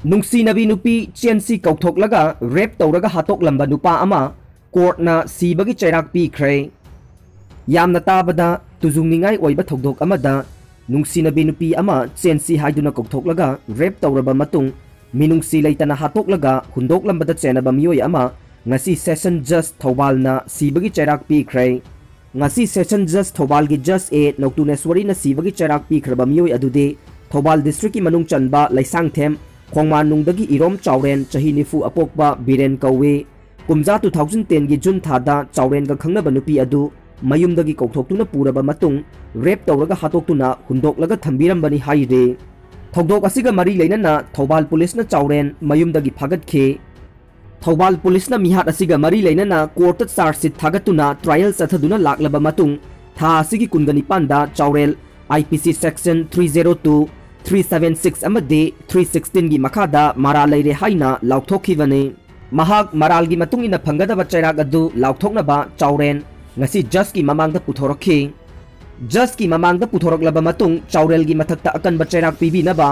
Nungsinaba Nupi Chensi Kouthoklaga rape Touraga Hatoklamba Nupa ama court na Sibagi Cheirak Pikhre yamna tabada tuzungningai oiba thogdok amada Nungsinaba Nupi ama Chensi haiduna Kouthoklaga rape Touraba matung minungsi leitana Hatoklanga hundoklambada chenaba mioi ama ngasi session judge Thobalna Sibagi Cheirak Pikhre ngasi session judge Thobalgi judge e Noktuneswari na Sibagi Cheirak Pikhraba mioi adude Thobal district ki manung chanba laisangthem Khongmanungdagi irom chawren chahi nifu apokba biren kawe kumja 2010 gi June thada chawren ga khangnaba nupi adu mayumdagi kouthoktuna puraba matung rape tawraga hatoktuna hundoklaga thambirambani haire thogdok asiga mari leinana Thobal police na chawren mayumdagi phagatke Thobal police na mihat asiga mari leinana court charge sheet thagatuna trial sathaduna laklaba matung tha asigi kungani panda chawrel IPC section 302 376 amade 316 gi makada mara leire haina laukthokibane mahak maralgi matung ina phangadaba Cheirak adu laukthoknaba chawren ngasi judge ki mamangda puthorokhi judge ki mamangda puthoroklaba matung chawrelgi mathakta akanba Cheirak pibinaba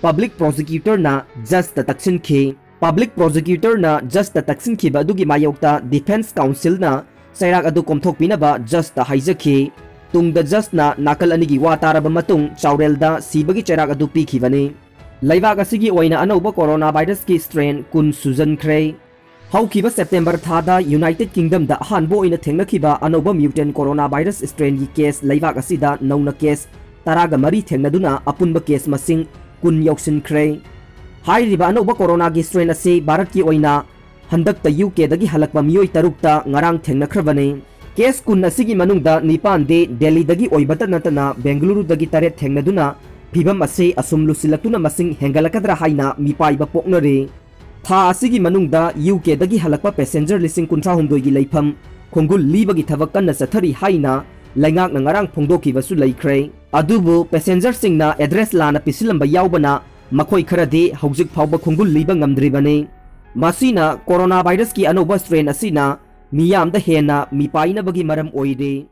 public prosecutor na judge ta taksinki public prosecutor na judge ta taksinki ba adugi mayokta defense counsel na Cheirak adu komthokpinaba judge ta haijaki Tungda just na nakal anigi wataraba matung chawrelda Sibagi Cheirak adu pikhibane laibak asigi oina anauba coronavirus ki strain kun sujankhre haukiba September thada United Kingdom da hanbo oina thengnakhiba anauba mutant coronavirus strain gi case laibak asida nauna case Touraga mari thengnaduna apunba case masing kun yausinkhre hairiba anauba corona gi strain ase Bharat ki oina handakta UK dagi halakba mioi tarukta ngarang thengnakhrebane Kes kun asigi manungda nipan de Delhi dagi oibata natana Bengaluru dagi taret thengnaduna phibam ase asumlu silatuna masing hengalakadra haina mipaiba poknare tha asigi manungda UK dagi halakpa passenger lising kuntra humdoi gi leifam khongul libagi thabak kanna sathari haina laingak na ngarang phongdoki basu leikhre adubu passenger singna address lana pisilamba yaubana makhoi kharade haujik phawba khongul liba ngamdribane masina coronavirus ki anoba strain asina miyam da hena mipaina bagi maram oide